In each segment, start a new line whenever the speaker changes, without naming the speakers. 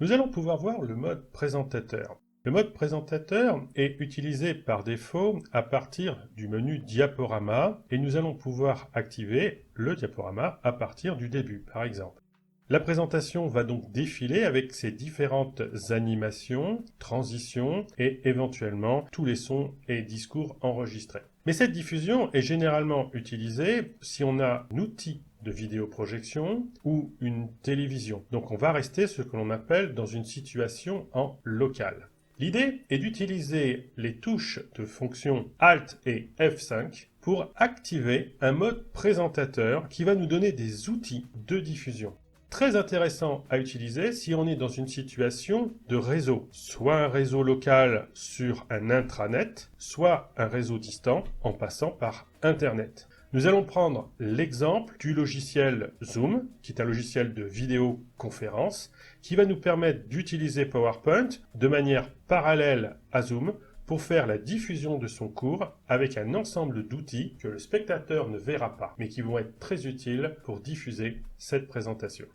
Nous allons pouvoir voir le mode présentateur. Le mode présentateur est utilisé par défaut à partir du menu diaporama et nous allons pouvoir activer le diaporama à partir du début, par exemple. La présentation va donc défiler avec ses différentes animations, transitions et éventuellement tous les sons et discours enregistrés. Mais cette diffusion est généralement utilisée si on a un outil de vidéoprojection ou une télévision. Donc on va rester ce que l'on appelle dans une situation en local. L'idée est d'utiliser les touches de fonction Alt et F5 pour activer un mode présentateur qui va nous donner des outils de diffusion. Très intéressant à utiliser si on est dans une situation de réseau, soit un réseau local sur un intranet, soit un réseau distant en passant par Internet. Nous allons prendre l'exemple du logiciel Zoom, qui est un logiciel de vidéoconférence, qui va nous permettre d'utiliser PowerPoint de manière parallèle à Zoom pour faire la diffusion de son cours avec un ensemble d'outils que le spectateur ne verra pas, mais qui vont être très utiles pour diffuser cette présentation.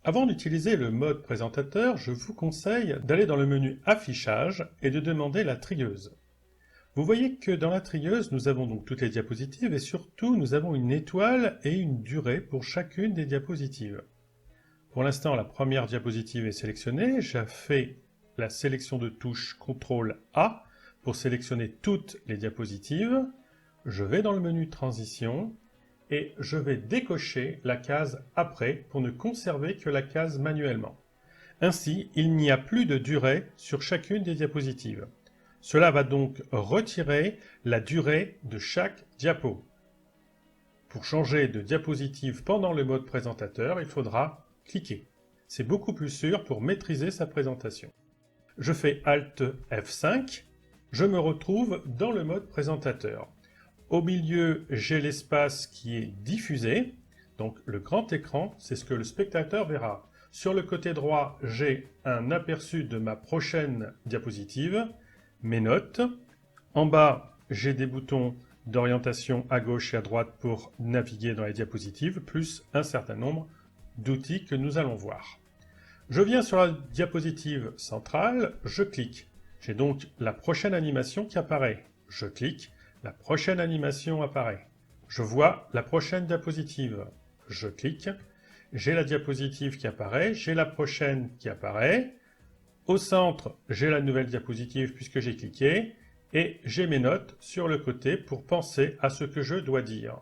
Avant d'utiliser le mode présentateur, je vous conseille d'aller dans le menu Affichage et de demander la trieuse. Vous voyez que dans la trieuse, nous avons donc toutes les diapositives et surtout nous avons une étoile et une durée pour chacune des diapositives. Pour l'instant, la première diapositive est sélectionnée. J'ai fait la sélection de touche CTRL-A pour sélectionner toutes les diapositives. Je vais dans le menu Transition et je vais décocher la case Après pour ne conserver que la case manuellement. Ainsi, il n'y a plus de durée sur chacune des diapositives. Cela va donc retirer la durée de chaque diapo. Pour changer de diapositive pendant le mode présentateur, il faudra cliquer. C'est beaucoup plus sûr pour maîtriser sa présentation. Je fais Alt F5, je me retrouve dans le mode présentateur. Au milieu, j'ai l'espace qui est diffusé, donc le grand écran, c'est ce que le spectateur verra. Sur le côté droit, j'ai un aperçu de ma prochaine diapositive, mes notes. En bas, j'ai des boutons d'orientation à gauche et à droite pour naviguer dans les diapositives, plus un certain nombre d'outils que nous allons voir. Je viens sur la diapositive centrale, je clique. J'ai donc la prochaine animation qui apparaît. Je clique, la prochaine animation apparaît. Je vois la prochaine diapositive. Je clique, j'ai la diapositive qui apparaît, j'ai la prochaine qui apparaît. Au centre, j'ai la nouvelle diapositive puisque j'ai cliqué et j'ai mes notes sur le côté pour penser à ce que je dois dire.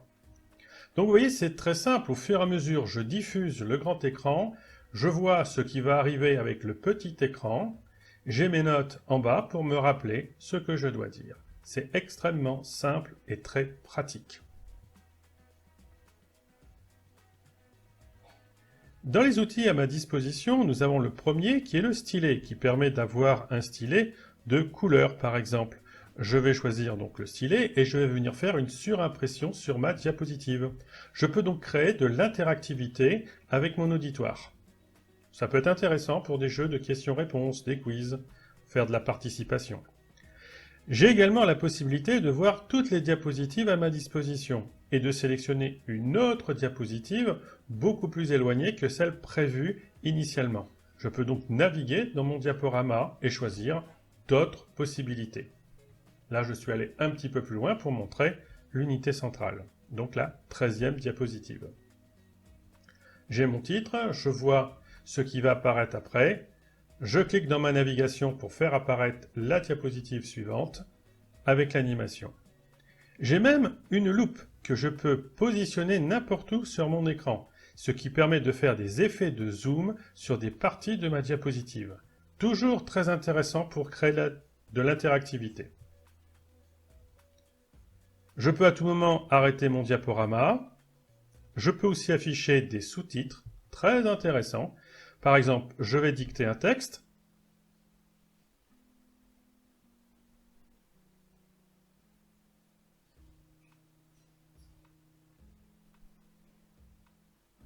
Donc vous voyez, c'est très simple. Au fur et à mesure, je diffuse le grand écran, je vois ce qui va arriver avec le petit écran, j'ai mes notes en bas pour me rappeler ce que je dois dire. C'est extrêmement simple et très pratique. Dans les outils à ma disposition, nous avons le premier qui est le stylet, qui permet d'avoir un stylet de couleur par exemple. Je vais choisir donc le stylet et je vais venir faire une surimpression sur ma diapositive. Je peux donc créer de l'interactivité avec mon auditoire. Ça peut être intéressant pour des jeux de questions-réponses, des quiz, faire de la participation. J'ai également la possibilité de voir toutes les diapositives à ma disposition et de sélectionner une autre diapositive beaucoup plus éloignée que celle prévue initialement. Je peux donc naviguer dans mon diaporama et choisir d'autres possibilités. Là, je suis allé un petit peu plus loin pour montrer l'unité centrale, donc la 13e diapositive. J'ai mon titre, je vois ce qui va apparaître après. Je clique dans ma navigation pour faire apparaître la diapositive suivante avec l'animation. J'ai même une loupe que je peux positionner n'importe où sur mon écran, ce qui permet de faire des effets de zoom sur des parties de ma diapositive. Toujours très intéressant pour créer de l'interactivité. Je peux à tout moment arrêter mon diaporama. Je peux aussi afficher des sous-titres, très intéressants. Par exemple, je vais dicter un texte.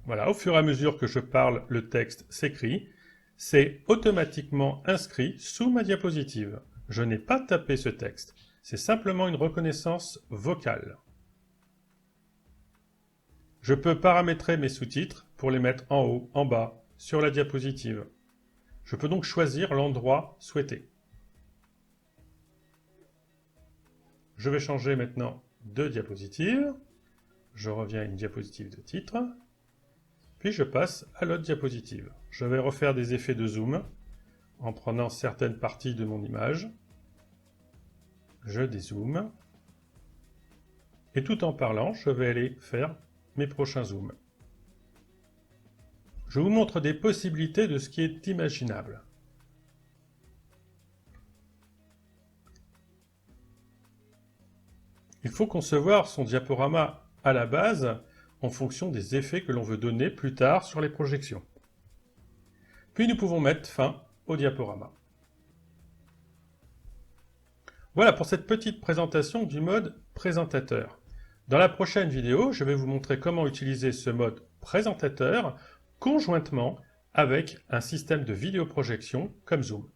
Voilà, au fur et à mesure que je parle, le texte s'écrit. C'est automatiquement inscrit sous ma diapositive. Je n'ai pas tapé ce texte. C'est simplement une reconnaissance vocale. Je peux paramétrer mes sous-titres pour les mettre en haut, en bas, sur la diapositive. Je peux donc choisir l'endroit souhaité. Je vais changer maintenant de diapositive. Je reviens à une diapositive de titre. Puis je passe à l'autre diapositive. Je vais refaire des effets de zoom en prenant certaines parties de mon image. Je dézoome. Et tout en parlant, je vais aller faire mes prochains zooms. Je vous montre des possibilités de ce qui est imaginable. Il faut concevoir son diaporama à la base en fonction des effets que l'on veut donner plus tard sur les projections. Puis nous pouvons mettre fin au diaporama. Voilà pour cette petite présentation du mode présentateur. Dans la prochaine vidéo, je vais vous montrer comment utiliser ce mode présentateur conjointement avec un système de vidéoprojection comme Zoom.